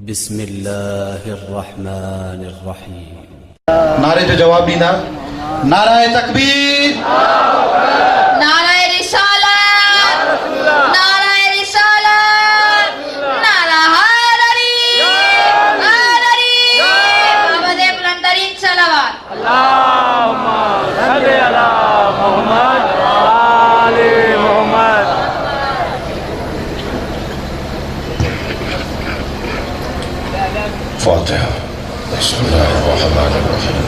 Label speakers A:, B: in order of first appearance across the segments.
A: بسم الله الرحمن الرحيم.
B: نعرے جو جواب دینا نعرہ تکبیر،
C: نعرہ رسالت، نعرہ رسالت، نعرہ حیدری، حیدری، محمد بلندرین صلوات.
D: اللهم صل على محمد وآل محمد.
E: فاتحة. بسم الله الرحمن الرحيم.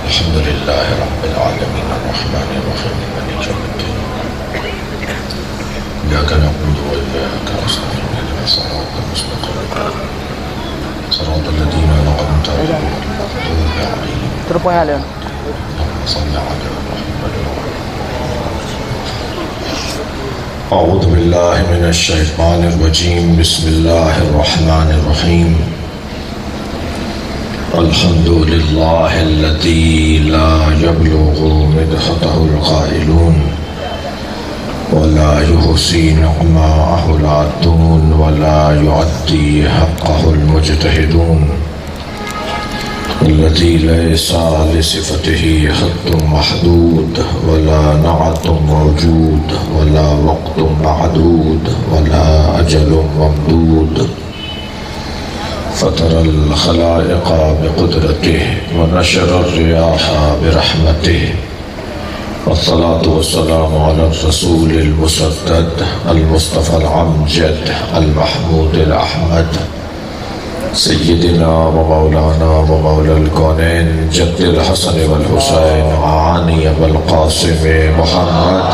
E: الحمد لله رب العالمين الرحمن الرحيم مالك يوم الدين. إياك نعبد وإياك نستعين اهدنا الصراط المستقيم صراط الذين أنعمت عليهم غير المغضوب عليهم. اللهم صل على محمد أعوذ بالله من الشيطان الرجيم. بسم الله الرحمن الرحيم. الحمد لله الذي لا يبلغ مدحته القائلون ولا يحصي نعماءه العادون ولا يعدي حقه المجتهدون الذي ليس لصفته حد محدود ولا نعت موجود ولا وقت معدود ولا أجل ممدود فطر الخلائق بقدرته ونشر الرياح برحمته والصلاة والسلام على الرسول المسدد المصطفى العمجد المحمود الأحمد سيدنا ومولانا ومولى الكونين جد الحسن والحسين عاني والقاسم محمد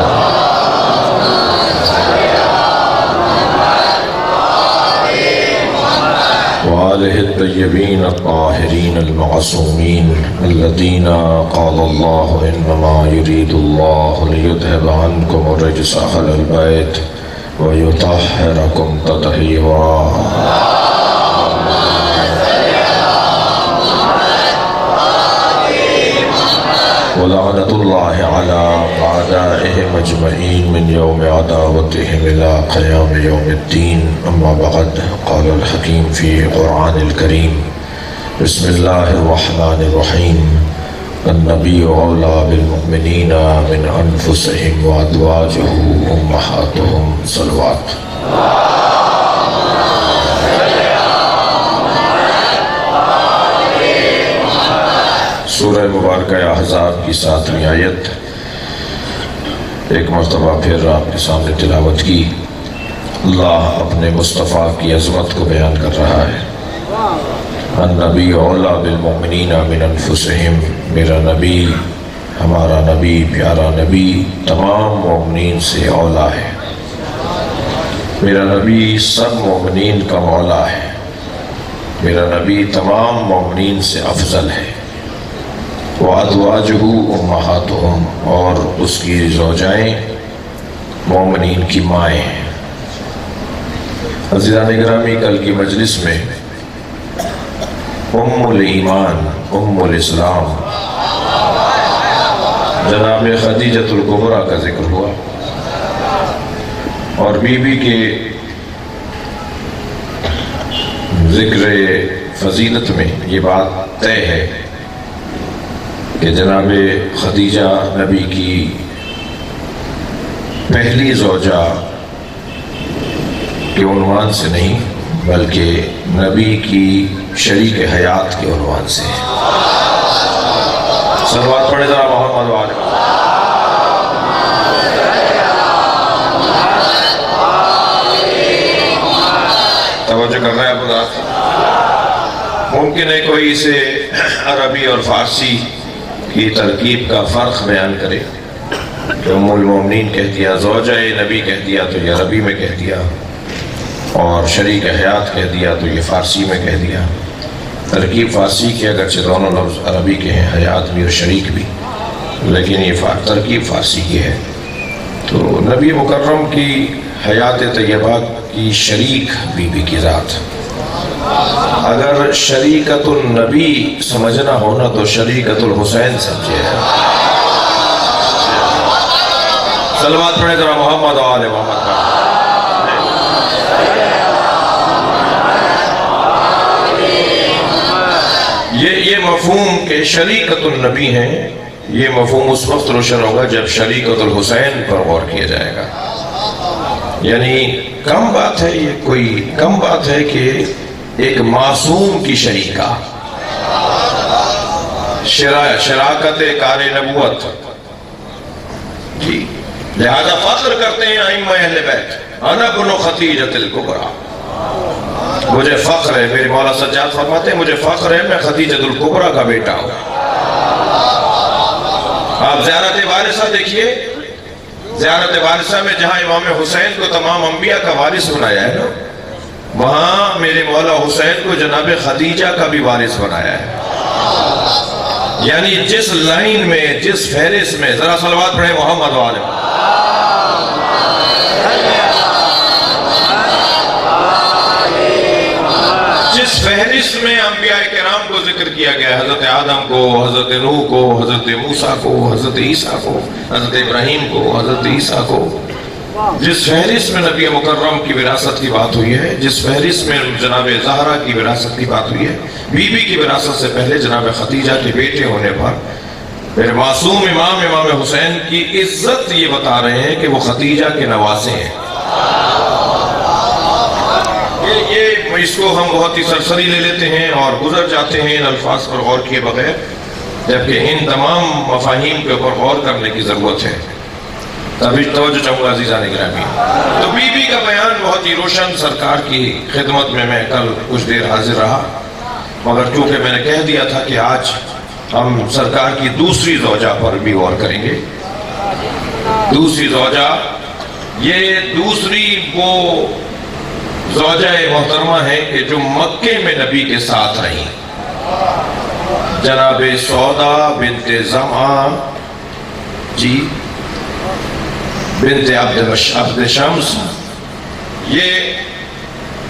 E: وآله الطيبين الطاهرين المعصومين الذين قال الله إنما يريد الله ليذهب عنكم الرجس أهل البيت ويطهركم تطهيرا. ولعنة الله على أعدائهم أجمعين من يوم عداوتهم إلى قيام يوم الدين. أما بعد قال الحكيم في القرآن الكريم. بسم الله الرحمن الرحيم. النبي أولى بالمؤمنين من أنفسهم وأزواجه أمهاتهم صلوات. سورہ مبارکہ احزاب کی 7ویں آیت ایک مرتبہ پھر آپ کے سامنے تلاوت کی. اللہ اپنے مصطفیٰ کی عظمت کو بیان کر رہا ہے. النبی اولیٰ بالمؤمنین من انفسہم. میرا نبی، ہمارا نبی، پیارا نبی تمام مومنین سے اولیٰ ہے. میرا نبی سب مومنین کا مولا ہے. میرا نبی تمام مومنین سے افضل ہے. وَأَزْوَاجُهُ أُمَّهَاتُهُمْ، اور اس کی زوجائیں مومنین کی مائیں ہیں. عزیزان گرامی، کل کی مجلس میں ام الایمان، ام الاسلام جناب خدیجۃ الکبریٰ کا ذکر ہوا، اور بی بی کے ذکر فضیلت میں یہ بات طے ہے کہ جناب خدیجہ نبی کی پہلی زوجہ کے عنوان سے نہیں بلکہ نبی کی شریک حیات کے عنوان سے. صلوات پڑھے ذرا محمد وآلہ. توجہ کر رہے ہیں آپ. ممکن ہے کوئی اسے عربی اور فارسی کی ترکیب کا فرق بیان کرے کہ ام المومنین کہہ دیا، زوجہ نبی کہہ دیا تو یہ عربی میں کہہ دیا، اور شریک حیات کہہ دیا تو یہ فارسی میں کہہ دیا. ترکیب فارسی کی اگرچہ دونوں لفظ عربی کے ہیں، حیات بھی اور شریک بھی، لیکن یہ ترکیب فارسی کی ہے. تو نبی مکرم کی حیات طیبہ کی شریک بی بی کی ذات. اگر شریکت النبی سمجھنا ہونا تو شریکت الحسین سمجھے. صلوات پڑھے ذرا محمد و آل محمد. مفہوم کہ شریکت النبی ہیں، یہ مفہوم اس وقت روشن ہوگا جب شریکت الحسین پر غور کیا جائے گا۔ یعنی کم بات ہے، یہ کوئی کم بات ہے کہ ایک معصوم کی شریکہ، شراکت کار نبوت، جی لہذا فخر کرتے ہیں ائمہ اہل بیت، انا ابن خدیجۃ الکبریٰ، مجھے فخر ہے، میرے مولا سجاد فرماتے ہیں مجھے فخر ہے میں خدیجۃ الکبریٰ کا بیٹا ہوں۔ آپ زیارت وارثہ دیکھیے، زیارت وارثہ میں جہاں امام حسین کو تمام انبیاء کا وارث بنایا ہے نا، وہاں میرے مولا حسین کو جناب خدیجہ کا بھی وارث بنایا ہے۔ یعنی جس لائن میں، جس فہرست میں، ذرا صلوات پڑھیں محمد والے، جس فہرست میں انبیاء کرام کو ذکر کیا گیا، حضرت آدم کو، حضرت نوح کو، حضرت موسیٰ کو، حضرت عیسیٰ کو، حضرت ابراہیم کو، حضرت عیسیٰ کو، جس فہرست میں نبی مکرم کی وراثت کی بات ہوئی ہے، جس فہرست میں جناب زہرا کی وراثت کی بات ہوئی ہے، بی بی کی وراثت سے پہلے جناب خدیجہ کے بیٹے ہونے پر میرے معصوم امام حسین کی عزت یہ بتا رہے ہیں کہ وہ خدیجہ کے نواسے ہیں۔ یہ اس کو ہم بہت ہی سرسری لے لیتے ہیں اور گزر جاتے ہیں ان الفاظ پر غور کیے بغیر، جبکہ ان تمام مفاہیم کے اوپر غور کرنے کی ضرورت ہے۔ تبھی توجہ چاہوں گا عزیزان گرامی، تو بی بی کا بیان بہت ہی روشن سرکار کی خدمت میں کل کچھ دیر حاضر رہا، مگر چونکہ میں نے کہہ دیا تھا کہ آج ہم سرکار کی دوسری زوجہ پر بھی غور کریں گے۔ دوسری زوجہ، یہ دوسری وہ زوجہ محترمہ ہے کہ جو مکے میں نبی کے ساتھ رہی، جناب سودا بنت زمعہ جی بنت عبد شمس، یہ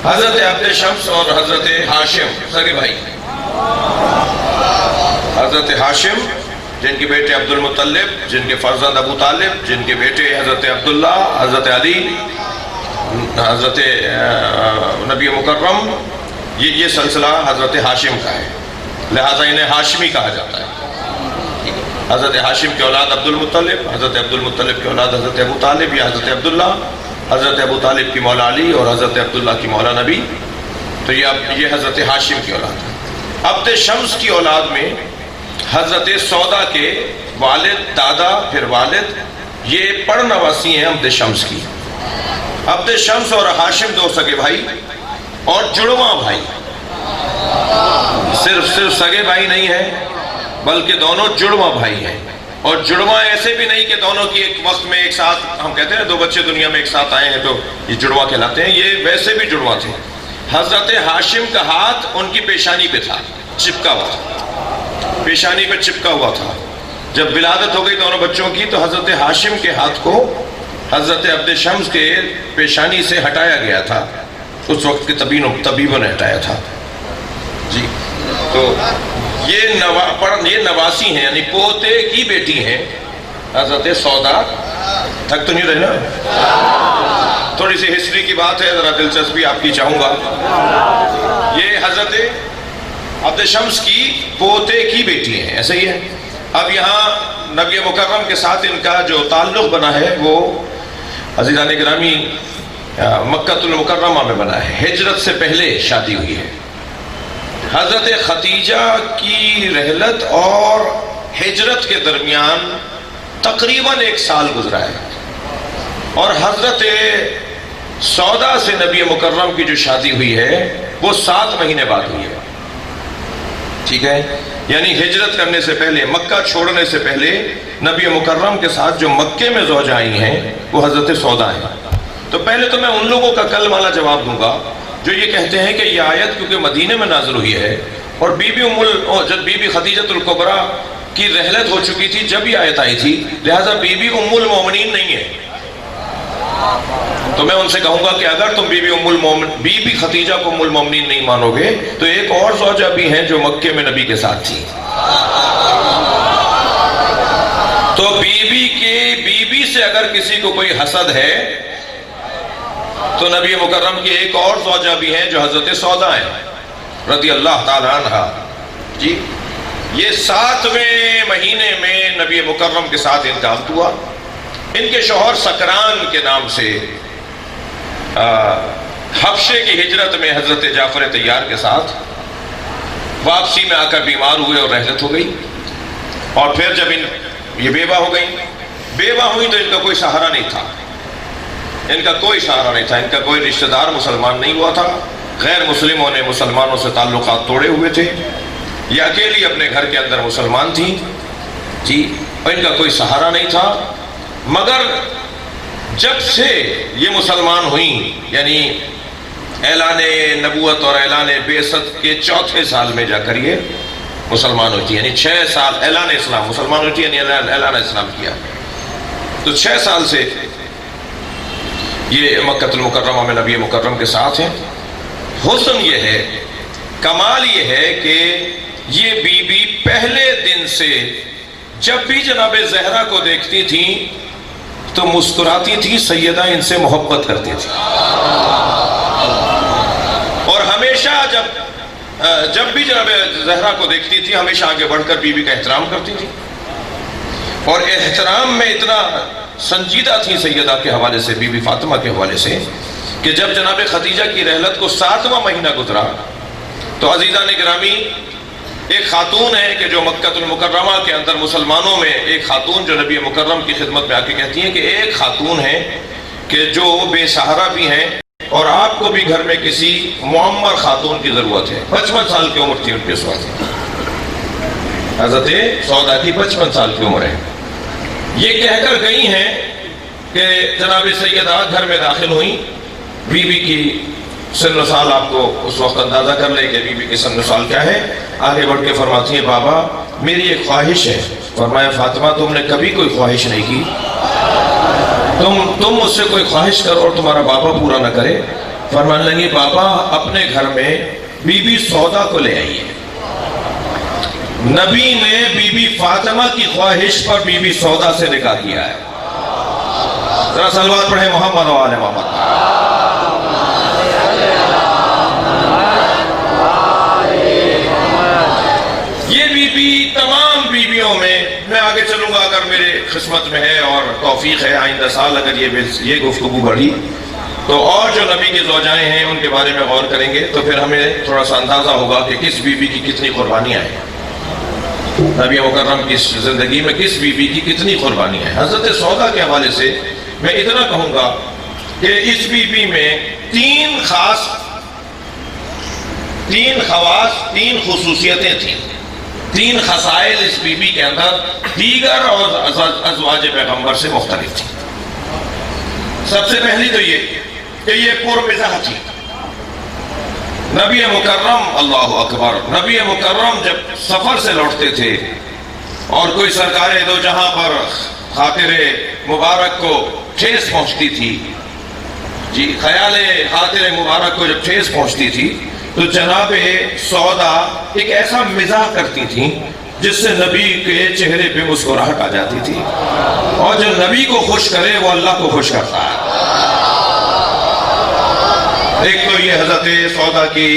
E: حضرت عبد شمس اور حضرت ہاشم سگے بھائی، حضرت ہاشم جن کے بیٹے عبد المطلب، جن کے فرزند ابو طالب، جن کے بیٹے حضرت عبداللہ، حضرت علی، حضرت نبی مکرم، یہ سلسلہ حضرت ہاشم کا ہے، لہذا انہیں ہاشمی کہا جاتا ہے۔ حضرت ہاشم کی اولاد عبد المطلب، حضرت عبد المطلب کی اولاد حضرت ابو طالب یا حضرت عبداللہ، حضرت ابو طالب کی مولا علی اور حضرت عبداللہ کی مولا نبی، تو یہ حضرت ہاشم کی اولاد ہے۔ عبد شمس کی اولاد میں حضرت سودا کے والد، دادا، پھر والد، یہ پڑنواسی ہیں عبد شمس کی۔ عبد شمس اور ہاشم دو سگے بھائی اور جڑواں بھائی، صرف سگے بھائی نہیں ہیں بلکہ دونوں جڑواں بھائی ہیں، اور جڑواں ایسے بھی نہیں کہ دونوں کی ایک وقت میں ایک ساتھ، ہم کہتے ہیں دو بچے دنیا میں ایک ساتھ آئے ہیں تو یہ جڑواں کہلاتے ہیں، یہ ویسے بھی جڑواں تھے۔ حضرت ہاشم کا ہاتھ ان کی پیشانی پہ تھا، چپکا ہوا تھا، پیشانی پہ چپکا ہوا تھا۔ جب ولادت ہو گئی دونوں بچوں کی تو حضرت ہاشم کے ہاتھ کو حضرت عبد شمس کے پیشانی سے ہٹایا گیا تھا، اس وقت کے طبیبوں نے ہٹایا تھا جی۔ تو یہ نواسی ہیں، یعنی پوتے کی بیٹی ہیں حضرت سودا۔ تھک تو نہیں رہے نا؟ تھوڑی سی ہسٹری کی بات ہے، ذرا دلچسپی آپ کی چاہوں گا۔ یہ حضرت عبد شمس کی پوتے کی بیٹی ہیں، ایسا ہی ہے۔ اب یہاں نبی مکرم کے ساتھ ان کا جو تعلق بنا ہے وہ عزیزان گرامی مکہ المکرمہ میں بنا ہے، ہجرت سے پہلے شادی ہوئی ہے۔ حضرت خدیجہ کی رحلت اور ہجرت کے درمیان تقریباً 1 سال گزرا ہے، اور حضرت سودا سے نبی مکرم کی جو شادی ہوئی ہے وہ 7 مہینے بعد ہوئی ہے، ٹھیک ہے؟ یعنی ہجرت کرنے سے پہلے، مکہ چھوڑنے سے پہلے نبی مکرم کے ساتھ جو مکے میں زوجہ آئی ہیں وہ حضرت سودا ہیں۔ تو پہلے تو میں ان لوگوں کا کل والا جواب دوں گا جو یہ کہتے ہیں کہ یہ آیت کیونکہ مدینے میں نازل ہوئی ہے اور جب بی بی خدیجۃ الکبریٰ کی رحلت ہو چکی تھی جب یہ آیت آئی تھی، لہٰذا بی بی ام المومنین نہیں ہے۔ تو میں ان سے کہوں گا کہ اگر تم بی بی خدیجہ کو ام المومنین نہیں مانو گے تو ایک اور زوجہ بھی ہیں جو مکے میں نبی کے ساتھ تھی۔ تو بی بی سے اگر کسی کو کوئی حسد ہے تو نبی مکرم کی ایک اور زوجہ بھی ہیں جو حضرت سودا ہیں رضی اللہ تعالی عنہ جی۔ یہ 7ویں مہینے میں نبی مکرم کے ساتھ انتقال ہوا۔ ان کے شوہر سکران کے نام سے حبشے کی ہجرت میں حضرت جعفر طیار کے ساتھ واپسی میں آ کر بیمار ہوئے اور رحلت ہو گئی، اور پھر جب یہ بیوہ ہو گئی، بیوہ ہوئی تو ان کا کوئی سہارا نہیں تھا، ان کا کوئی سہارا نہیں تھا، ان کا کوئی رشتہ دار مسلمان نہیں ہوا تھا، غیر مسلموں نے مسلمانوں سے تعلقات توڑے ہوئے تھے، یہ اکیلی اپنے گھر کے اندر مسلمان تھی جی، اور ان کا کوئی سہارا نہیں تھا۔ مگر جب سے یہ مسلمان ہوئیں، یعنی اعلان نبوت اور اعلان بعثت کے 4تھے سال میں جا کر یہ مسلمان ہوتی ہے، یعنی 6 سال اعلان اسلام، مسلمان ہوتی ہے یعنی اعلان اسلام کیا، تو 6 سال سے یہ مکہ المکرمہ میں نبی مکرم کے ساتھ ہیں۔ حسن یہ ہے، کمال یہ ہے کہ یہ بی بی پہلے دن سے جب بھی جناب زہرا کو دیکھتی تھیں تو مسکراتی تھی، سیدہ ان سے محبت کرتی تھی، اور ہمیشہ جب بھی جناب زہرا کو دیکھتی تھی ہمیشہ آگے بڑھ کر بی بی کا احترام کرتی تھی، اور احترام میں اتنا سنجیدہ تھی سیدہ کے حوالے سے، بی بی فاطمہ کے حوالے سے، کہ جب جناب خدیجہ کی رحلت کو 7واں مہینہ گزرا تو عزیزان گرامی ایک خاتون ہے کہ جو مکہ المکرمہ کے اندر مسلمانوں میں ایک خاتون جو نبی مکرم کی خدمت میں آ کے کہتی ہیں کہ ایک خاتون ہے کہ جو بے سہارا بھی ہیں، اور آپ کو بھی گھر میں کسی معمر خاتون کی ضرورت ہے۔ 55 سال کی عمر تھی ان کے اس وقت، حضرت سودا کی 55 سال کی عمر ہے۔ یہ کہہ کر گئی ہیں کہ جناب سیدہ گھر میں داخل ہوئیں، بی بی کی سن و سال آپ کو اس وقت اندازہ کر لے کہ بی بی کی سن و سال کیا ہے، آگے بڑھ کے فرماتی ہیں بابا میری ایک خواہش ہے۔ فرمایا فاطمہ تم نے کبھی کوئی خواہش نہیں کی، تم مجھ سے کوئی خواہش کرو اور تمہارا بابا پورا نہ کرے۔ فرمانے لگی بابا اپنے گھر میں بی بی سودا کو لے آئیے۔ نبی نے بی بی فاطمہ کی خواہش پر بی بی سودا سے نکاح کیا ہے۔ ذرا صلوات پڑھیں محمد و آل محمد۔ یہ بی بی تمام بیویوں میں آگے چلوں گا اگر میرے قسمت میں ہے اور توفیق ہے، آئندہ سال اگر یہ گفتگو بڑھی تو اور جو نبی کی زوجائیں ہیں ان کے بارے میں غور کریں گے تو پھر ہمیں تھوڑا سا اندازہ ہوگا کہ کس بی بی کی کتنی قربانیاں ہیں، نبی مکرم کی زندگی میں کس بی بی کی کتنی قربانی ہے۔ حضرت سودا کے حوالے سے میں اتنا کہوں گا کہ اس بی بی میں تین خصوصیتیں تھیں، 3 خصائل اس بی بی کے اندر دیگر اور ازواج پیغمبر سے مختلف تھی۔ سب سے پہلی تو یہ کہ یہ پرمزاح تھی۔ نبی مکرم اللہ اکبر، نبی مکرم جب سفر سے لوٹتے تھے اور کوئی سرکار دو جہاں پر خاطر مبارک کو ٹھیس پہنچتی تھی جی، خیال خاطر مبارک کو جب ٹھیس پہنچتی تھی تو جناب سودا ایک ایسا مزاح کرتی تھیں جس سے نبی کے چہرے پہ مسکراہٹ آ جاتی تھی، اور جو نبی کو خوش کرے وہ اللہ کو خوش کرتا ہے۔ ایک تو یہ حضرت سودا کی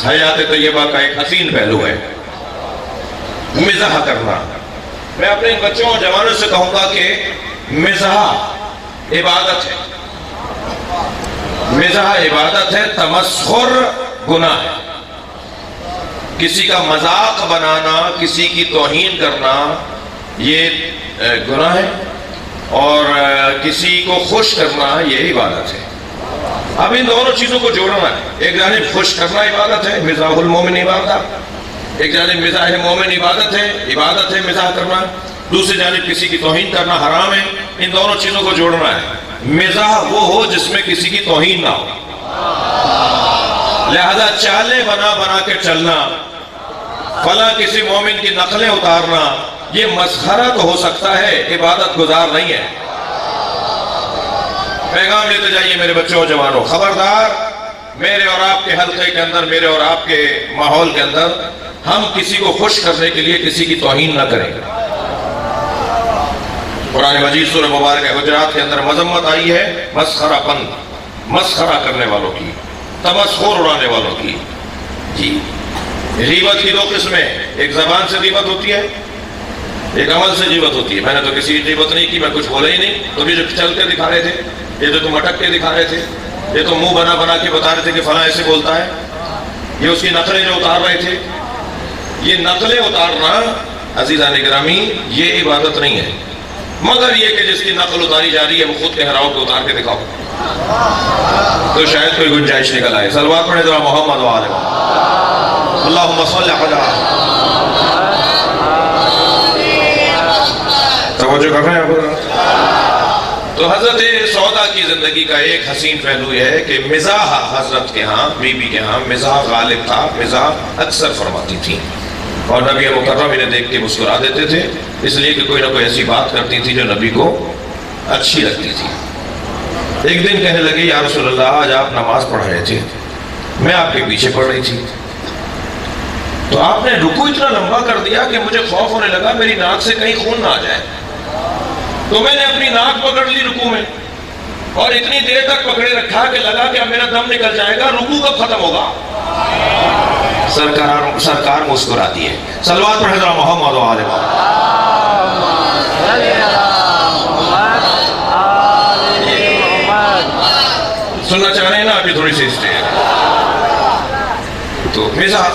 E: حیات طیبہ کا ایک حسین پہلو ہے، مزاح کرنا۔ میں اپنے بچوں اور جوانوں سے کہوں گا کہ مزاح عبادت ہے، مزاح عبادت ہے، تمسخر گناہ ہے۔ کسی کا مذاق بنانا، کسی کی توہین کرنا یہ گناہ ہے، اور کسی کو خوش کرنا یہ عبادت ہے۔ اب ان دونوں چیزوں کو جوڑنا ہے، ایک جانب خوش کرنا عبادت ہے، مزاح المومن عبادت، ایک جانب مزاح مومن عبادت ہے مزاح کرنا، دوسری جانب کسی کی توہین کرنا حرام ہے۔ ان دونوں چیزوں کو جوڑنا ہے، مزاح وہ ہو جس میں کسی کی توہین نہ ہو، لہذا چالیں بنا کے چلنا، فلاں کسی مومن کی نقلیں اتارنا، یہ مسخرہ تو ہو سکتا ہے، عبادت گزار نہیں ہے۔ پیغام لیتے جائیے میرے بچوں اور جوانوں، خبردار میرے اور آپ کے حلقے کے اندر، میرے اور آپ کے ماحول کے اندر ہم کسی کو خوش کرنے کے لیے کسی کی توہین نہ کریں۔ قرآن مجید سورہ مبارکہ حجرات کے اندر مذمت آئی ہے مسخرہ پند، مسخرہ کرنے والوں کی، تمسخر اڑانے والوں کی جی۔ غیبت کی دو قسمیں، ایک زبان سے غیبت ہوتی ہے، ایک عمل سے غیبت ہوتی ہے. میں نے تو کسی کی غیبت نہیں کی، میں کچھ بولا ہی نہیں. تو بھی جو چل کے دکھا رہے تھے، یہ تو اٹک کے دکھا رہے تھے، یہ تو منہ بنا بنا کے بتا رہے تھے کہ فلاں ایسے بولتا ہے. یہ اس کی نقلیں جو اتار رہے تھے، یہ نقلیں اتارنا عزیزان گرامی یہ عبادت نہیں ہے، مگر یہ کہ جس کی نقل اتاری جا رہی ہے وہ خود کہہ رہا ہو کہ اتار کے دکھاؤ، تو شاید کوئی گنجائش نکل آئے. صلوات پڑھیں ذرا محمد و آل محمد. اللہم صل علی. توجہ کر رہے ہیں. تو حضرت سودا کی زندگی کا ایک حسین پہلو یہ ہے کہ مزاح حضرت کے ہاں، بی بی کے ہاں مزاح غالب تھا، مزاح اکثر فرماتی تھی، اور نبی مکرم انہیں دیکھ کے مسکرا دیتے تھے، اس لیے کہ کوئی نہ کوئی ایسی بات کرتی تھی جو نبی کو اچھی لگتی تھی. ایک دن کہنے لگے یا رسول اللہ آج آپ نماز پڑھ رہے تھے، میں آپ کے پیچھے پڑھ رہی تھی، تو آپ نے رکوع اتنا لمبا کر دیا کہ مجھے خوف ہونے لگا میری ناک سے کہیں خون نہ آ جائے، تو میں نے اپنی ناک پکڑ لی رکوع میں، اور اتنی دیر تک پکڑے رکھا کہ لگا کہ اب میرا دم نکل جائے گا، رکوع کب ختم ہوگا؟ سرکار مسکرا دیے. صلوات پڑھیں ذرا محمد و آل محمد. سننا چاہ رہے ہیں نا ابھی تھوڑی سی اسٹیج. تو مزاح،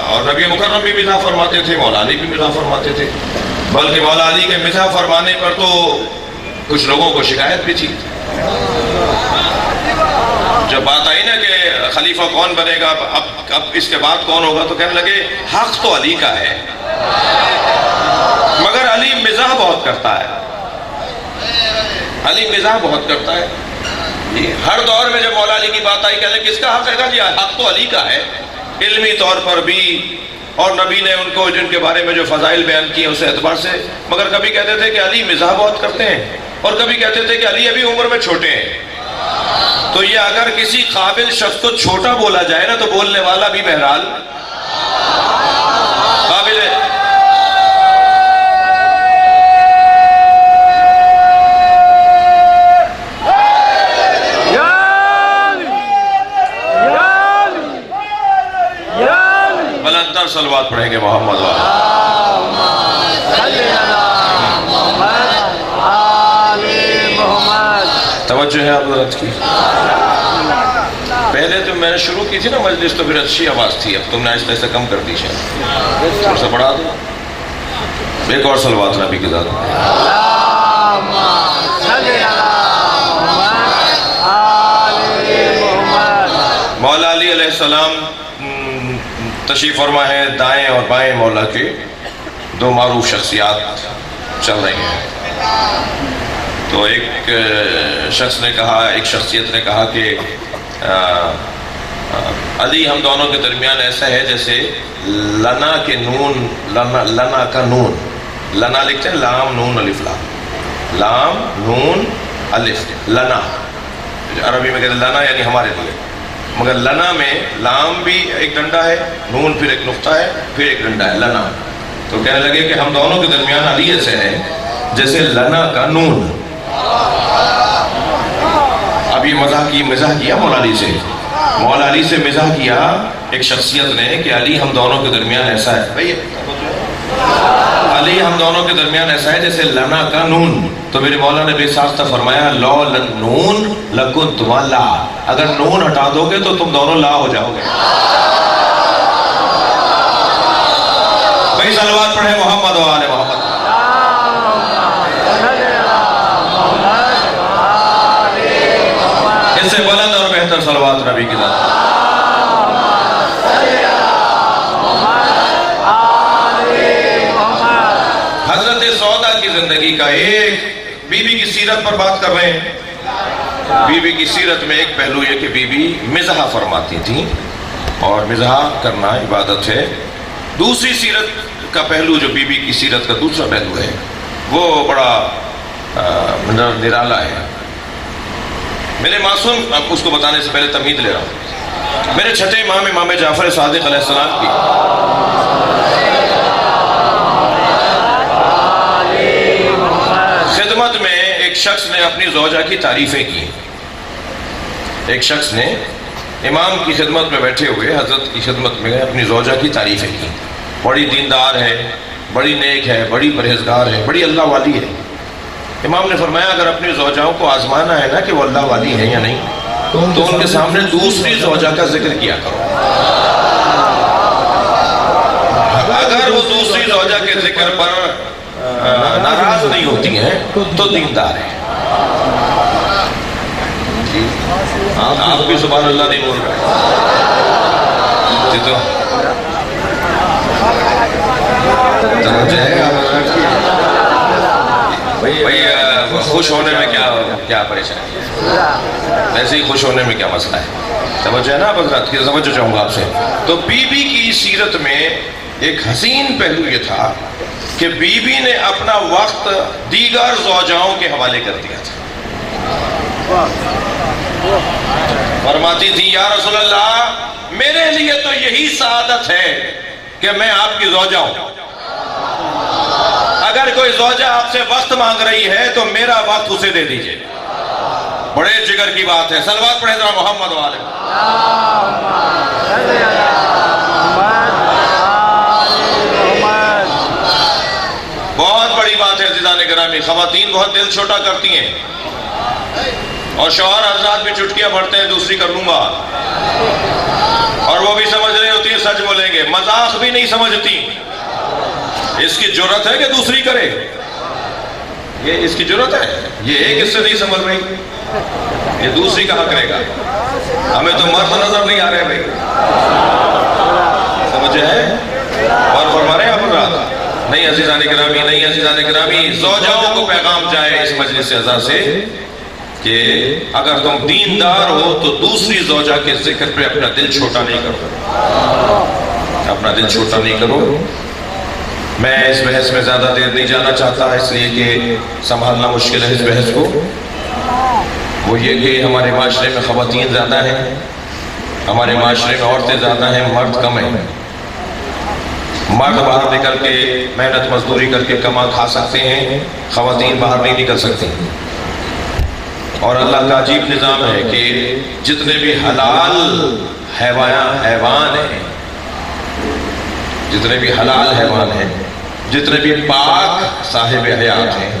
E: اور نبی مکرم بھی مزاح فرماتے تھے، مولا علی بھی مزاح فرماتے تھے، بلکہ مولا علی کے مزاح فرمانے پر تو کچھ لوگوں کو شکایت بھی تھی. جب بات آئی نا کہ خلیفہ کون بنے گا، اب اس کے بعد کون ہوگا، تو کہنے لگے حق تو علی کا ہے، مگر علی مزاح بہت کرتا ہے. علی مزاح بہت کرتا ہے. ہر دور میں جب مولا علی کی بات آئی کہنے لگے کس کا حق ہے؟ جی حق تو علی کا ہے، علمی طور پر بھی، اور نبی نے ان کو جن کے بارے میں جو فضائل بیان کیے اس اعتبار سے. مگر کبھی کہتے تھے کہ علی مزاح بہت کرتے ہیں، اور کبھی کہتے تھے کہ علی ابھی عمر میں چھوٹے ہیں. تو یہ اگر کسی قابل شخص کو چھوٹا بولا جائے نا تو بولنے والا بھی بہرحال قابل ہے. بلندتر صلوات پڑھیں گے محمد والا. توجہ ہے آپ حضرت کی. پہلے تو میں نے شروع کی تھی نا مجلس تو پھر اچھی آواز تھی، اب تم نے آہستہ آہستہ کم کر دی شاید، تھوڑا سا بڑھا دو. ایک اور صلوات نبی کے ذات. مولا علی علیہ السلام تشریف فرما ہے، دائیں اور بائیں مولا کے دو معروف شخصیات چل رہی ہیں. تو ایک شخص نے کہا، ایک شخصیت نے کہا کہ علی ہم دونوں کے درمیان ایسا ہے جیسے لنا کے نون، لنا کا نون، لنا لکھتے ہیں لام نون الف لام، لام نون الف لنا، عربی میں کہتے ہیں لنا یعنی ہمارے لیے، مگر لنا میں لام بھی ایک ڈنڈا ہے، نون پھر ایک نقطہ ہے، پھر ایک ڈنڈا ہے لنا. تو کہنے لگے کہ ہم دونوں کے درمیان علی ایسے ہیں جیسے لنا کا نون. اب یہ مزاح کیا مولا علی سے، مولا علی سے مزاح کیا ایک شخصیت نے کہ علی ہم دونوں کے درمیان ایسا ہے، علی ہم دونوں کے درمیان ایسا ہے جیسے لنا کا نون. تو میرے مولا نے بے ساختہ فرمایا لو نون لکن تم لا، اگر نون ہٹا دو گے تو تم دونوں لا ہو جاؤ گے. بھائی صلوات پڑھیں محمد و آل محمد. اس سے بلند اور بہتر صلوات نبی کی ذات. حضرت سودا کی زندگی کا ایک، بی بی کی سیرت پر بات کر رہے ہیں. بی بی کی سیرت میں ایک پہلو یہ کہ بی بی مزاح فرماتی تھی، اور مزاح کرنا عبادت ہے. دوسری سیرت کا پہلو جو بی بی کی سیرت کا دوسرا پہلو ہے وہ بڑا نرالا ہے. میرے معصوم، اب اس کو بتانے سے پہلے تمہید لے رہا ہوں، میرے چھٹے امام، امام جعفر صادق علیہ السلام کی خدمت میں ایک شخص نے اپنی زوجہ کی تعریفیں کی. ایک شخص نے امام کی خدمت میں بیٹھے ہوئے حضرت کی خدمت میں اپنی زوجہ کی تعریفیں کی. بڑی دیندار ہے، بڑی نیک ہے، بڑی پرہیزگار ہے، بڑی اللہ والی ہے. امام نے فرمایا اگر اپنی زوجاؤں کو آزمانا ہے نا کہ وہ اللہ والی ہے یا نہیں تو ان کے سامنے دوسری زوجہ کا ذکر کیا کرو. اگر وہ دوسری زوجہ کے ذکر پر ناراض نہیں ہوتی ہیں تو دیندار ہے. آپ بھی سبحان اللہ نہیں بول رہے بھائی خوش ہونے میں کیا پریشانی ہے؟ ویسے ہی خوش ہونے میں کیا مسئلہ ہے؟ توجہ ہے نا حضرات کی توجہ چاہوں گا آپ سے. تو بی بی کی سیرت میں ایک حسین پہلو یہ تھا کہ بی بی نے اپنا وقت دیگر زوجاؤں کے حوالے کر دیا تھا. فرماتی تھی یا رسول اللہ میرے لیے تو یہی سعادت ہے کہ میں آپ کی زوجہ ہوں. اگر کوئی زوجہ آپ سے وقت مانگ رہی ہے تو میرا وقت اسے دے دیجئے. بڑے جگر کی بات ہے. صلوات پڑھیں ذرا محمد والے. بہت بڑی بات ہے عزیزان گرامی. خواتین بہت دل چھوٹا کرتی ہیں اور شوہر حضرات بھی چٹکیاں بھرتے ہیں دوسری کر لوں گا اور وہ بھی سمجھ رہی ہوتی ہے سچ بولیں گے. مذاق بھی نہیں سمجھتی. اس کی جرت ہے کہ دوسری کرے؟ یہ اس کی جرت ہے. یہ ایک اس سے نہیں سمجھ رہی یہ دوسری کہاں کرے گا. ہمیں تو مرد نظر نہیں آ رہے بھائی. سمجھے ہیں؟ اور فرما رہے ہیں آپ رات نہیں عزیزان گرامی نہیں عزیزان گرامی زوجاؤں کو پیغام جائے اس مجلس عزا سے کہ اگر تم دیندار ہو تو دوسری زوجہ کے ذکر پہ اپنا دل چھوٹا نہیں کرو. اپنا دل چھوٹا نہیں کرو. میں اس بحث میں زیادہ دیر نہیں جانا چاہتا اس لیے کہ سنبھالنا مشکل ہے اس بحث کو. وہ یہ کہ ہمارے معاشرے میں خواتین زیادہ ہیں، ہمارے معاشرے میں عورتیں زیادہ ہیں، مرد کم ہیں. مرد باہر نکل کے محنت مزدوری کر کے کما کھا سکتے ہیں، خواتین باہر نہیں نکل سکتی. اور اللہ کا عجیب نظام ہے کہ جتنے بھی حلال حیوان ہیں، جتنے بھی حلال حیوان ہیں، جتنے بھی پاک صاحب حیات ہیں،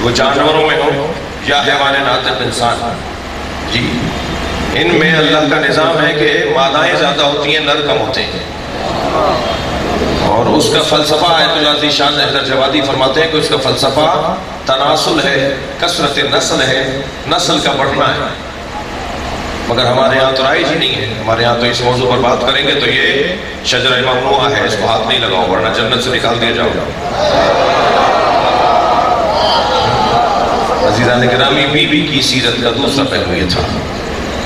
E: وہ جانوروں میں ہوں یا حیوان ناطق انسان جی ان میں اللہ کا نظام ہے کہ مادائیں زیادہ ہوتی ہیں، نر کم ہوتے ہیں. اور اس کا فلسفہ آیت اللہ ذی شان حیدر جوادی فرماتے ہیں کہ اس کا فلسفہ تناسل ہے، کثرت نسل ہے، نسل کا بڑھنا ہے. مگر ہمارے یہاں تو رائج ہی نہیں ہے. ہمارے یہاں تو اس موضوع پر بات کریں گے تو یہ شجرہ ممنوعہ ہے، اس کو ہاتھ نہیں لگاؤ ورنہ جنت سے نکال دیا جاؤ. عزیزان گرامی بی بی کی سیرت کا دوسرا پہلو یہ تھا.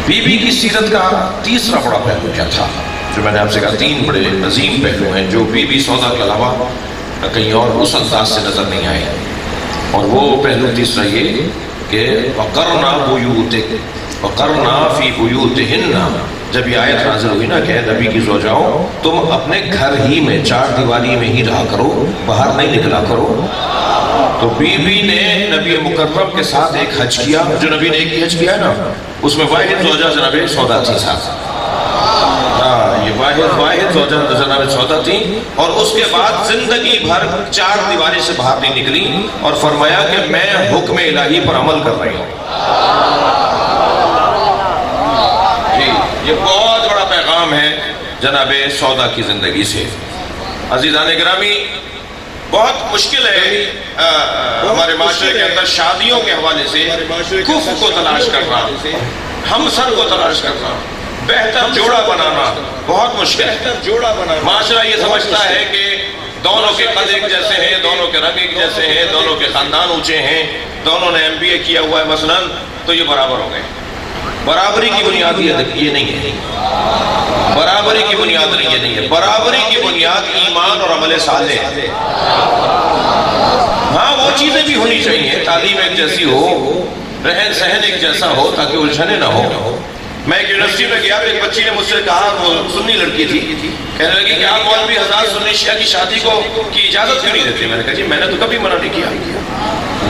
E: بی بی کی سیرت کا تیسرا بڑا پہلو کیا تھا جو میں نے آپ سے کہا 3 بڑے عظیم پہلو ہیں جو بی بی سودا کے علاوہ کہیں اور اس انداز سے نظر نہیں آئے. اور وہ پہلو تیسرا یہ کہ وَقَرْنَا بُيُوتِكَ وَقَرْنَا فِي بُيُوتِهِنَّ. جب یہ آیت نازل ہوئی نا کہ نبی کی زوجاؤں تم اپنے گھر ہی میں 4 دیواری میں ہی رہا کرو، باہر نہیں نکلا کرو. تو بی بی نے نبی مکرم کے ساتھ ایک حج کیا. جو نبی نے ایک ہی حج کیا ہے نا اس میں واحد زوجہ جناب سودا تھی ساتھ. یہ واحد زوجہ جناب سودا تھی اور اس کے بعد زندگی بھر 4 دیواری سے باہر نہیں نکلی اور فرمایا کہ میں حکم الہی پر عمل کر رہی ہوں. جی یہ بہت بڑا پیغام ہے جناب سودا کی زندگی سے. عزیزان گرامی بہت مشکل ہے ہمارے معاشرے کے اندر شادیوں کے حوالے سے کف کو تلاش کرنا، ہمسر کو تلاش کرنا، بہتر جوڑا بنانا بہت مشکل ہے. معاشرہ یہ سمجھتا ہے کہ دونوں کے قد ایک جیسے ہیں، دونوں کے رنگ ایک جیسے ہیں، دونوں کے خاندان اونچے ہیں، دونوں نے MBA کیا ہوا ہے مثلا تو یہ برابر ہو گئے. برابری کی بنیاد یہ نہیں ہے. برابری کی بنیاد یہ نہیں ہے. برابری کی بنیاد ایمان اور عمل صالح ہے. ہاں وہ چیزیں بھی ہونی چاہیے، تعلیم ایک جیسی ہو، رہن سہن ایک جیسا ہو تاکہ الجھنیں نہ ہو. میں ایک یونیورسٹی میں گیا تو ایک بچی نے مجھ سے کہا، وہ سنی لڑکی تھی، کہنے لگی کہ آپ مولوی حضرات سنی شیعہ کی شادی کی اجازت کیوں نہیں دیتے؟ میں نے کہا جی میں نے تو کبھی منع نہیں کیا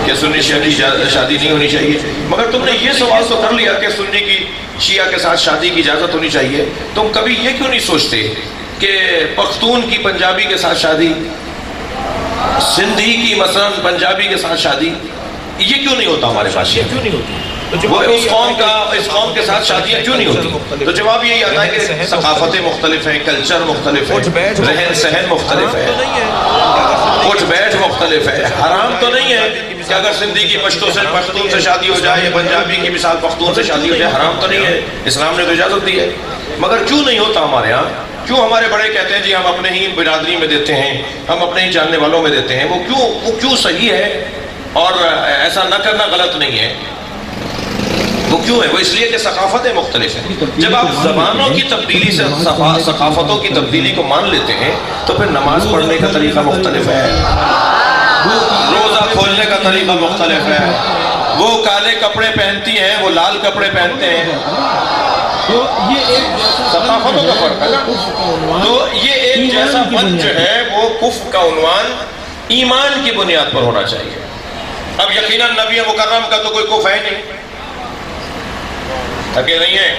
E: کہ سنی شیعہ کی شادی نہیں ہونی چاہیے، مگر تم نے یہ سوال تو کر لیا کہ سنی کی شیعہ کے ساتھ شادی کی اجازت ہونی چاہیے، تم کبھی یہ کیوں نہیں سوچتے کہ پختون کی پنجابی کے ساتھ شادی، سندھی کی مثلا پنجابی کے ساتھ شادی، یہ کیوں نہیں ہوتا ہمارے پاس؟ یہ کیوں نہیں ہوتی؟ وہ اس قوم کے ساتھ شادیاں کیوں نہیں ہوتی؟ تو جواب یہی آتا ہے کہ ثقافتیں مختلف ہیں، کلچر مختلف ہے، رہن سہن مختلف ہے، اٹھ بیٹھ مختلف ہے۔ حرام تو نہیں ہے کہ اگر سندھی کی پختون سے شادی ہو جائے یا پنجابی کی مثال پختون سے شادی ہو جائے، حرام تو نہیں ہے، اسلام نے تو اجازت دی ہے، مگر کیوں نہیں ہوتا ہمارے ہاں؟ کیوں ہمارے بڑے کہتے ہیں جی ہم اپنے ہی برادری میں دیتے ہیں، ہم اپنے ہی جاننے والوں میں دیتے ہیں؟ وہ کیوں صحیح ہے اور ایسا نہ کرنا غلط نہیں ہے؟ وہ کیوں ہے؟ وہ اس لیے کہ ثقافتیں مختلف ہیں۔ جب آپ زبانوں کی تبدیلی سے ثقافتوں کی تبدیلی کو مان لیتے ہیں تو پھر نماز پڑھنے کا طریقہ مختلف ہے، روزہ کھولنے کا طریقہ مختلف ہے، وہ کالے کپڑے پہنتی ہیں، وہ لال کپڑے پہنتے ہیں، تو یہ ایک ثقافتوں کا فرق ہے نا۔ تو یہ ایک جیسا پن جو ہے وہ کفر کا عنوان ایمان کی بنیاد پر ہونا چاہیے۔ اب یقیناً نبی مکرم کا تو کوئی کفر ہے نہیں، تھکے نہیں ہیں؟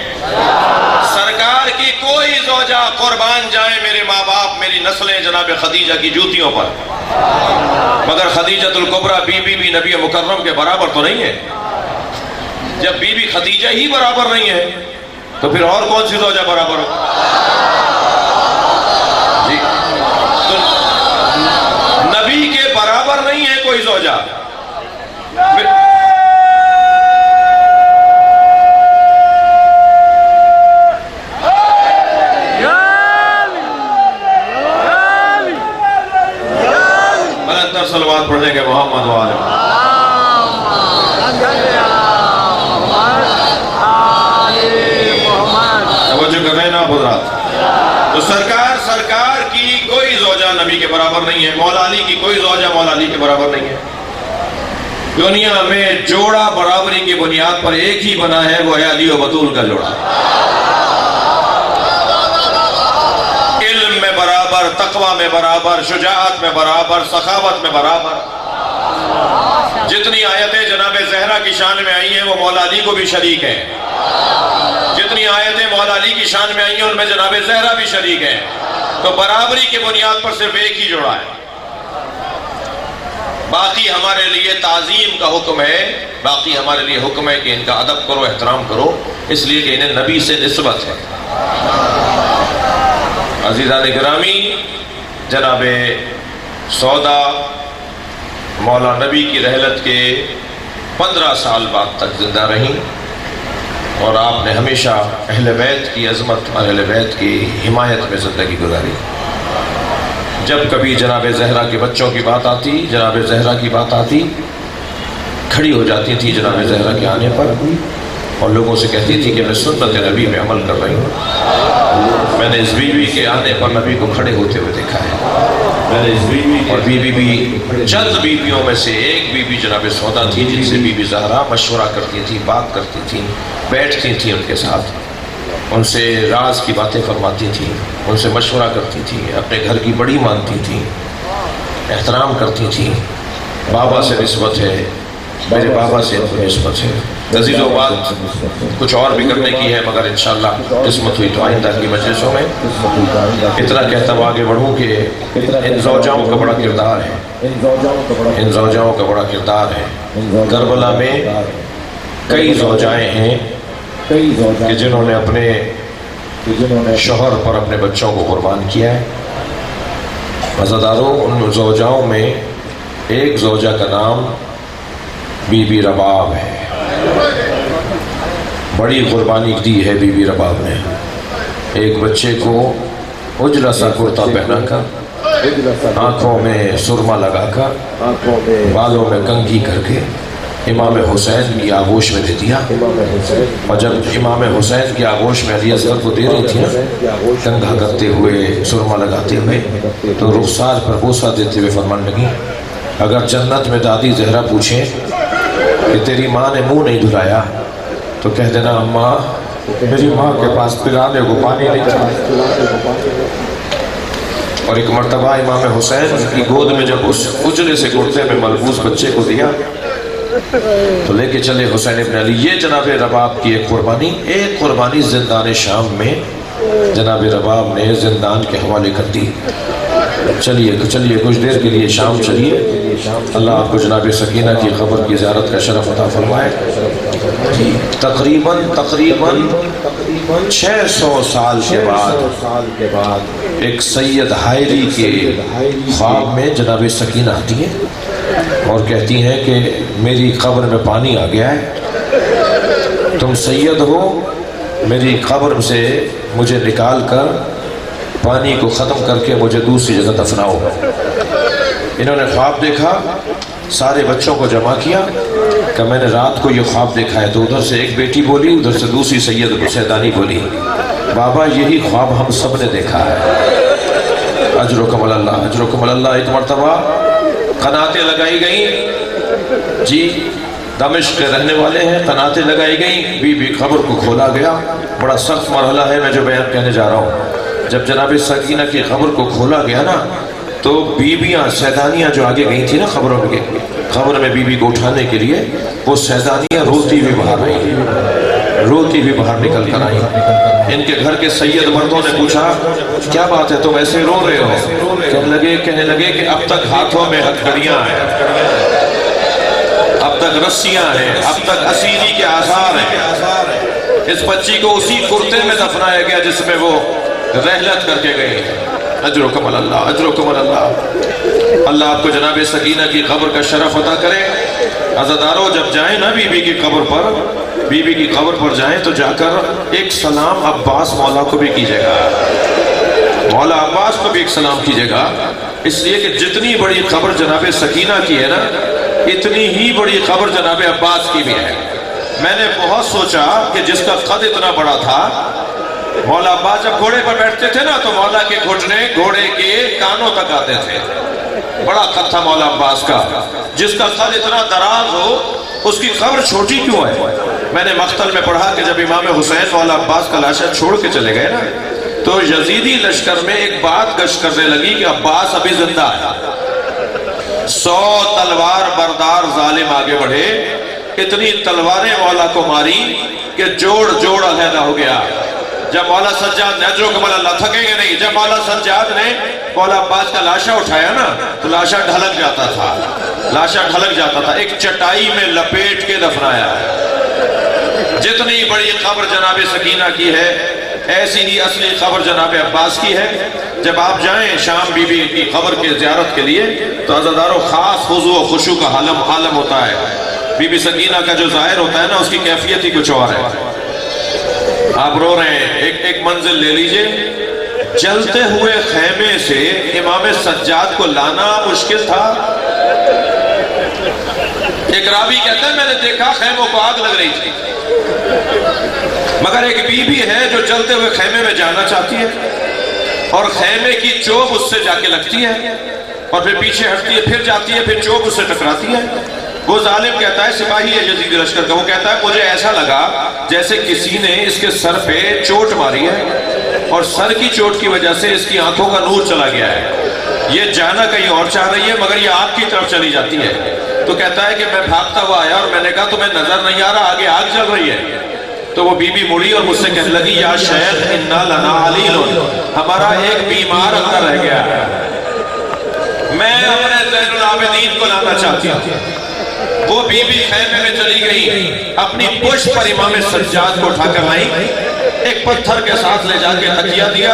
E: سرکار کی کوئی زوجہ قربان جائیں میرے ماں باپ میری نسلیں جناب خدیجہ کی جوتیوں پر، مگر خدیجۃ الکبریٰ بی بی نبی مکرم کے برابر تو نہیں ہے۔ جب بی بی خدیجہ ہی برابر نہیں ہے تو پھر اور کون سی زوجہ برابر ہو؟ جی تو نبی کے برابر نہیں ہے کوئی زوجہ۔ صلوات پڑھنے کے محمد والے توجہ کر رہے ہیں نا حضرات؟ تو سرکار کی کوئی زوجہ نبی کے برابر نہیں ہے، مولا علی کی کوئی زوجہ مولا علی کے برابر نہیں ہے۔ دنیا میں جوڑا برابری کی بنیاد پر ایک ہی بنا ہے، وہ ہے علی و بطول کا جوڑا۔ علم میں برابر، تقوی میں برابر، شجاعت میں برابر، سخاوت میں برابر۔ جتنی آیتیں جناب زہرا کی شان میں آئی ہیں وہ مولا علی کو بھی شریک ہیں، جتنی آیتیں مولا علی کی شان میں آئی ہیں ان میں جناب زہرا بھی شریک ہیں۔ تو برابری کی بنیاد پر صرف ایک ہی جوڑا ہے۔ باقی ہمارے لیے تعظیم کا حکم ہے، باقی ہمارے لیے حکم ہے کہ ان کا ادب کرو، احترام کرو، اس لیے کہ انہیں نبی سے نسبت ہے۔ عزیزان گرامی، جناب سودا مولا نبی کی رحلت کے 15 سال بعد تک زندہ رہیں، اور آپ نے ہمیشہ اہل بیت کی عظمت اور اہل بیت کی حمایت میں زندگی گزاری۔ جب کبھی جناب زہرا کے بچوں کی بات آتی، جناب زہرا کی بات آتی، کھڑی ہو جاتی تھی جناب زہرا کے آنے پر اور لوگوں سے کہتی تھی کہ میں سنت نبی میں عمل کر رہی ہوں، میں نے اس بی بی کے آنے پر نبی کو کھڑے ہوتے ہوئے دیکھا ہے۔ میں نے اس بی بی اور بی بی چند بیویوں میں سے ایک بی بی جناب سودا تھی جن سے بی بی زہرا مشورہ کرتی تھی، بات کرتی تھی، بیٹھتی تھی ان کے ساتھ، ان سے راز کی باتیں فرماتی تھی، ان سے مشورہ کرتی تھی، اپنے گھر کی بڑی مانتی تھی، احترام کرتی تھی۔ بابا سے نسبت ہے، میرے بابا سے نسبت ہے۔ عزیزو بات کچھ اور بھی کرنے کی ہے، مگر انشاءاللہ قسمت ہوئی تو آئندہ کی مجلسوں میں اتنا کہتا ہوں آگے بڑھوں کہ ان زوجاؤں کا بڑا کردار ہے، ان زوجاؤں کا بڑا کردار ہے۔ کربلا میں کئی زوجائیں ہیں کہ جنہوں نے اپنے شوہر پر اپنے بچوں کو قربان کیا ہے۔ عزاداروں، ان زوجاؤں میں ایک زوجہ کا نام بی بی رباب ہے، بڑی قربانی دی ہے بی بی رباب نے۔ ایک بچے کو اجلا سا کرتا پہنا کر، آنکھوں میں سرما لگا کر، بالوں میں کنگھی کر کے امام حسین کی آغوش میں دے دیا، اور جب امام حسین کی آغوش میں علی اصغر کو دے رہی تھی کنگھا کرتے ہوئے، سرما لگاتے ہوئے، تو رخسار پر بوسہ دیتے ہوئے فرمان لگی، اگر جنت میں دادی زہرا پوچھیں کہ تیری ماں نے منہ نہیں دھلایا تو کہہ دینا اماں میری ماں کے پاس پلانے کو پانی نہیں تھا، اور ایک مرتبہ امام حسین کی گود میں جب اس اجلے سے گھٹنے میں ملبوس بچے کو دیا تو لے کے چلے حسین ابن علی۔ یہ جناب رباب کی ایک قربانی زندان شام میں جناب رباب نے زندان کے حوالے کر دی۔ چلیے کچھ دیر کے لیے شام چلیے، اللہ آپ کو جناب سکینہ کی قبر کی زیارت کا شرف عطا فرمائے۔ تقریباً 600 سال کے بعد ایک سید حائری کے خواب میں جناب سکینہ آتی ہے اور کہتی ہیں کہ میری قبر میں پانی آ گیا ہے، تم سید ہو، میری قبر سے مجھے نکال کر پانی کو ختم کر کے مجھے دوسری جگہ دفناؤ۔ انہوں نے خواب دیکھا، سارے بچوں کو جمع کیا کہ میں نے رات کو یہ خواب دیکھا ہے۔ تو ادھر سے ایک بیٹی بولی، ادھر سے دوسری سیدانی بولی، بابا یہی خواب ہم سب نے دیکھا ہے، اجرکم اللہ اجرکم اللہ۔ ایک مرتبہ قناتیں لگائی گئیں، جی دمشق کے رہنے والے ہیں، قناتیں لگائی گئیں، بی بی قبر کو کھولا گیا۔ بڑا سخت مرحلہ ہے میں جو بیان کہنے جا رہا ہوں۔ جب جناب سکینہ کی قبر کو کھولا گیا نا تو بیویاں سیدانیاں جو آگے گئی تھی نا قبر میں بی بی کو اٹھانے کے لیے، وہ سیدانیاں روتی ہوئی باہر نکل کر آئیں۔ ان کے گھر کے سید مردوں نے پوچھا کیا بات ہے تم ایسے رو رہے ہو؟ کہنے لگے کہ اب تک ہاتھوں میں ہتھکڑیاں ہیں، اب تک رسیاں ہیں، اب تک اسیری کے آثار ہیں۔ اس بچی کو اسی کرتے میں دفنایا گیا جس میں وہ رحلت کر کے گئی۔ اجرکم اللہ اجرکم اللہ۔ اللہ آپ کو جناب سکینہ کی قبر کا شرف عطا کرے۔ عزادارو جب جائیں نا بی بی کی قبر پر جائیں تو جا کر ایک سلام عباس مولا کو بھی کیجیے گا، مولا عباس کو بھی ایک سلام کیجیے گا، اس لیے کہ جتنی بڑی قبر جناب سکینہ کی ہے نا اتنی ہی بڑی قبر جناب عباس کی بھی ہے۔ میں نے بہت سوچا کہ جس کا قد اتنا بڑا تھا، مولا عباس جب گھوڑے پر بیٹھتے تھے نا تو مولا کے گھٹنے گھوڑے کے کانوں تک آتے تھے، بڑا قد تھا مولا عباس کا۔ جس کا قد اتنا دراز ہو اس کی قبر چھوٹی کیوں ہے؟ میں نے مقتل میں پڑھا کہ جب امام حسین مولا عباس کا لاشا چھوڑ کے چلے گئے نا تو یزیدی لشکر میں ایک بات گشت کرنے لگی کہ عباس ابھی زندہ ہے۔ 100 تلوار بردار ظالم آگے بڑھے، اتنی تلواریں مولا کو ماری کہ جوڑ علیحدہ ہو گیا۔ جب مولا سجاد نے اجرکم اللہ تھکیں گے نہیں، جب مولا سجاد نے مولا عباس کا لاشا اٹھایا نا تو لاشا ڈھلک جاتا تھا، ایک چٹائی میں لپیٹ کے دفنایا۔ جتنی بڑی قبر جناب سکینہ کی ہے ایسی ہی اصلی قبر جناب عباس کی ہے۔ جب آپ جائیں شام بی بی کی قبر کے زیارت کے لیے تو عزادارو خاص خضوع و خشوع کا عالم ہوتا ہے۔ بی بی سکینہ کا جو ظاہر ہوتا ہے نا اس کی کیفیت ہی کچھ اور ہے۔ آپ رو رہے ہیں، ایک منزل لے لیجئے، جلتے ہوئے خیمے سے امام سجاد کو لانا مشکل تھا۔ ایک راوی کہتا ہے میں نے دیکھا خیموں کو آگ لگ رہی تھی، مگر ایک بی بی ہے جو جلتے ہوئے خیمے میں جانا چاہتی ہے اور خیمے کی چوب اس سے جا کے لگتی ہے اور پھر پیچھے ہٹتی ہے، پھر جاتی ہے، پھر چوب اس سے ٹکراتی ہے۔ وہ ظالم کہتا ہے، سپاہی ہے یزید لشکر کا، وہ کہتا ہے مجھے ایسا لگا جیسے کسی نے اس کے سر پہ چوٹ ماری ہے اور سر کی چوٹ کی وجہ سے اس کی آنکھوں کا نور چلا گیا ہے، یہ جانا کہیں اور چاہ رہی ہے مگر یہ آگ کی طرف چلی جاتی ہے۔ تو کہتا ہے کہ میں بھاگتا ہوا آیا اور میں نے کہا تمہیں نظر نہیں آ رہا آگے آگ جل رہی ہے؟ تو وہ بی بی مڑی اور مجھ سے کہنے لگی یا شیخ انا لنا علیل، ہمارا ایک بیمار اندر رہ گیا ہے، میں اپنے زین العابدین کو لانا چاہتی ہوں۔ وہ بی بی خیمے میں چلی گئی، اپنی پشت پر امام سجاد کو اٹھا کر لائی، ایک پتھر کے ساتھ لے جا کے تکیہ دیا،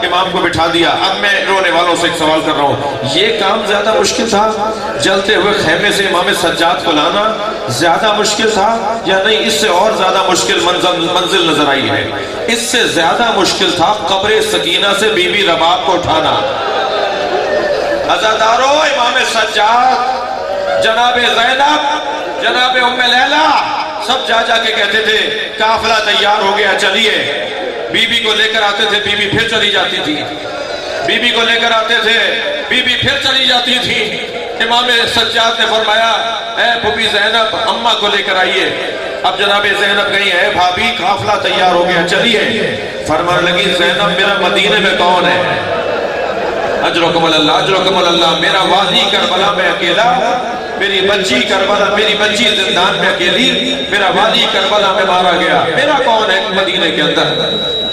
E: امام کو بٹھا دیا۔ اب میں رونے والوں سے ایک سوال کر رہا ہوں، یہ کام زیادہ مشکل تھا جلتے ہوئے خیمے سے امام سجاد کو لانا زیادہ مشکل تھا یا نہیں؟ اس سے اور زیادہ مشکل منزل نظر آئی ہے۔ اس سے زیادہ مشکل تھا قبر سکینہ سے بی بی رباب کو اٹھانا۔ عزادارو امام سجاد، جناب زینب، جناب ام لیلہ سب جا کے کہتے تھے قافلہ تیار ہو گیا چلیے، بی بی کو لے کر آتے تھے، بی بی پھر چلی جاتی تھی، بی بی کو لے کر آتے تھے، بی بی پھر چلی جاتی تھی۔ امام سجاد نے فرمایا اے پھوپھی زینب اماں کو لے کر آئیے. اب جناب زینب گئی ہے بھابھی قافلہ تیار ہو گیا چلیے. فرمانے لگی زینب میرا مدینے میں کون ہے؟ اجرکم اللہ اجرکم اللہ. میرا والی کربلا میں اکیلا, میری بچی کربلا, میری بچی زندان میں اکیلی, میرا والی کربلا میں مارا گیا, میرا کون ہے مدینے کے اندر؟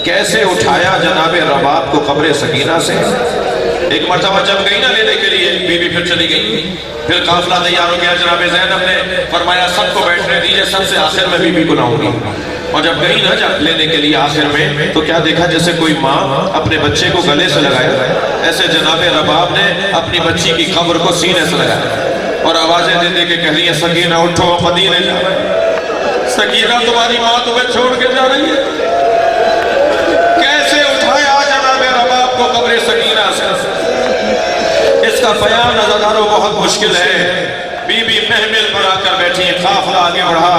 E: کیسے اٹھایا جناب رباب کو قبر سکینہ سے. ایک مرتبہ جب گئی نہ لینے کے لیے بی بی پھر چلی گئی. پھر قافلہ تیار ہو گیا. جناب زینب نے فرمایا سب کو بیٹھنے دیجئے, سب سے آخر میں بی بی کو لاؤں گی. اور جب گئی نا جب لینے کے لیے آخر میں تو کیا دیکھا جیسے کوئی ماں اپنے بچے کو گلے سے لگایا, ایسے جناب رباب نے اپنی بچی کی قبر کو سینے سے لگایا اور آوازیں دے دے کے کہہ رہی ہیں سکینہ اٹھو مدینے جا. سکینہ تمہاری ماں تمہیں چھوڑ کے جا رہی ہے. کیسے اٹھایا جناب رباب کو قبر سکینہ سے. اس کا بیان عزاداروں بہت مشکل ہے. بی بی محمل پر آ کر بیٹھی, قافلہ آگے بڑھا.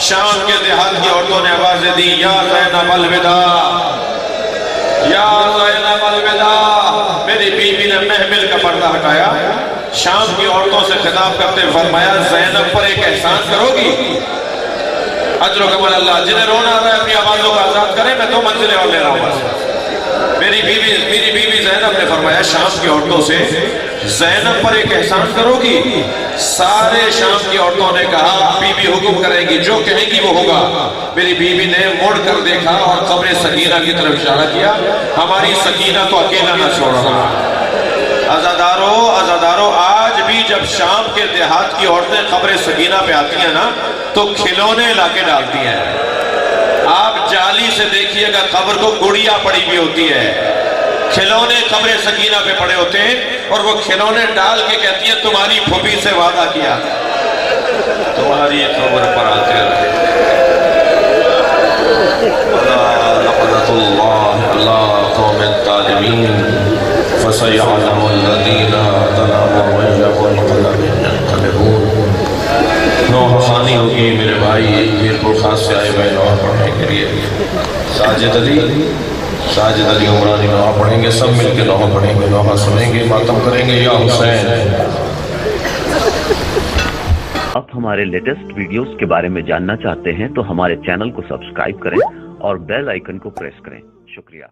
E: شام کے دیہات کی عورتوں نے آوازیں دی یا زینب الوداع یا زینب الوداع. میری بی بی نے محمل کا پردہ ہٹایا, شام کی عورتوں سے خطاب کرتے فرمایا زینب پر ایک احسان کرو گی؟ اجرکم اللہ. جنہیں رونا آ رہا ہے اپنی آوازوں کو آزاد کریں, میں 2 منزلیں اور لے رہا ہوں. میری بیوی زینب نے فرمایا شام کی عورتوں سے زینب پر ایک احسان کرو گی؟ سارے شام کی عورتوں نے کہا بی بی حکم کریں گی, جو کہیں گی وہ ہوگا. میری بیوی نے مڑ کر دیکھا اور قبر سکینہ کی طرف اشارہ کیا, ہماری سکینہ کو اکیلا نہ چھوڑ رہا. عزاداروں آج بھی جب شام کے دیہات کی عورتیں قبر سکینہ پہ آتی ہیں نا تو کھلونے لا کے ڈالتی ہیں. آپ جالی سے دیکھیے گا قبر کو گڑیا پڑی بھی ہوتی ہے, کھلونے قبر سکینہ پہ پڑے ہوتے ہیں اور وہ کھلونے ڈال کے کہتی ہیں تمہاری پھوپھی سے وعدہ کیا تمہاری قبر پر آتے رہے. لعنت اللہ اللہ قوم الظالمین فسيعلم الذين ظلموا أي منقلب ينقلبون. نوح خانی ہوگی میرے بھائی, پیر پرخاص سے آئے ہوئے نوح پڑھنے کے لیے. ساجد علی عمرانی نوح پڑھیں گے, سب مل کے نوح پڑھیں گے, نوح سنیں گے, ماتم کریں گے یا حسین.
F: آپ ہمارے لیٹسٹ ویڈیوز کے بارے میں جاننا چاہتے ہیں تو ہمارے چینل کو سبسکرائب کریں اور بیل آئیکن کو پریس کریں. شکریہ.